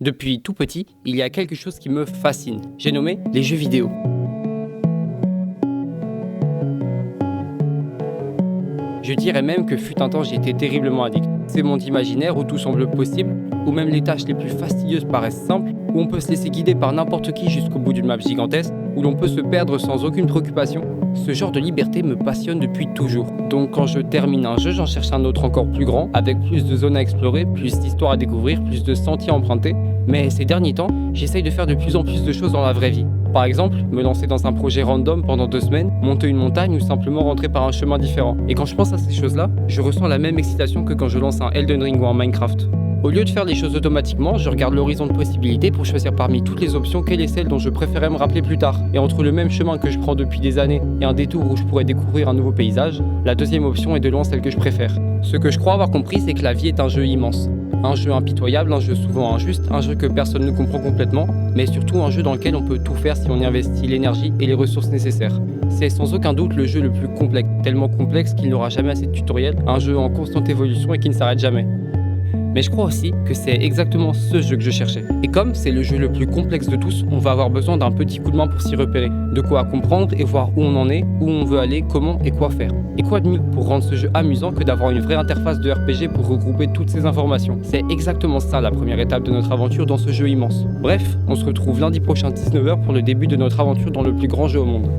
Depuis tout petit, il y a quelque chose qui me fascine. J'ai nommé les jeux vidéo. Je dirais même que fut un temps j'y étais terriblement addict. Ces mondes imaginaires où tout semble possible, où même les tâches les plus fastidieuses paraissent simples, où on peut se laisser guider par n'importe qui jusqu'au bout d'une map gigantesque, où l'on peut se perdre sans aucune préoccupation. Ce genre de liberté me passionne depuis toujours. Donc quand je termine un jeu, j'en cherche un autre encore plus grand, avec plus de zones à explorer, plus d'histoires à découvrir, plus de sentiers à emprunter. Mais ces derniers temps, j'essaye de faire de plus en plus de choses dans la vraie vie. Par exemple, me lancer dans un projet random pendant 2 semaines, monter une montagne ou simplement rentrer par un chemin différent. Et quand je pense à ces choses-là, je ressens la même excitation que quand je lance un Elden Ring ou un Minecraft. Au lieu de faire les choses automatiquement, je regarde l'horizon de possibilités pour choisir parmi toutes les options quelle est celle dont je préférais me rappeler plus tard. Et entre le même chemin que je prends depuis des années et un détour où je pourrais découvrir un nouveau paysage, la deuxième option est de loin celle que je préfère. Ce que je crois avoir compris, c'est que la vie est un jeu immense. Un jeu impitoyable, un jeu souvent injuste, un jeu que personne ne comprend complètement, mais surtout un jeu dans lequel on peut tout faire si on y investit l'énergie et les ressources nécessaires. C'est sans aucun doute le jeu le plus complexe, tellement complexe qu'il n'aura jamais assez de tutoriels, un jeu en constante évolution et qui ne s'arrête jamais. Mais je crois aussi que c'est exactement ce jeu que je cherchais. Et comme c'est le jeu le plus complexe de tous, on va avoir besoin d'un petit coup de main pour s'y repérer. De quoi comprendre et voir où on en est, où on veut aller, comment et quoi faire. Et quoi de mieux pour rendre ce jeu amusant que d'avoir une vraie interface de RPG pour regrouper toutes ces informations. C'est exactement ça la première étape de notre aventure dans ce jeu immense. Bref, on se retrouve lundi prochain 19h pour le début de notre aventure dans le plus grand jeu au monde.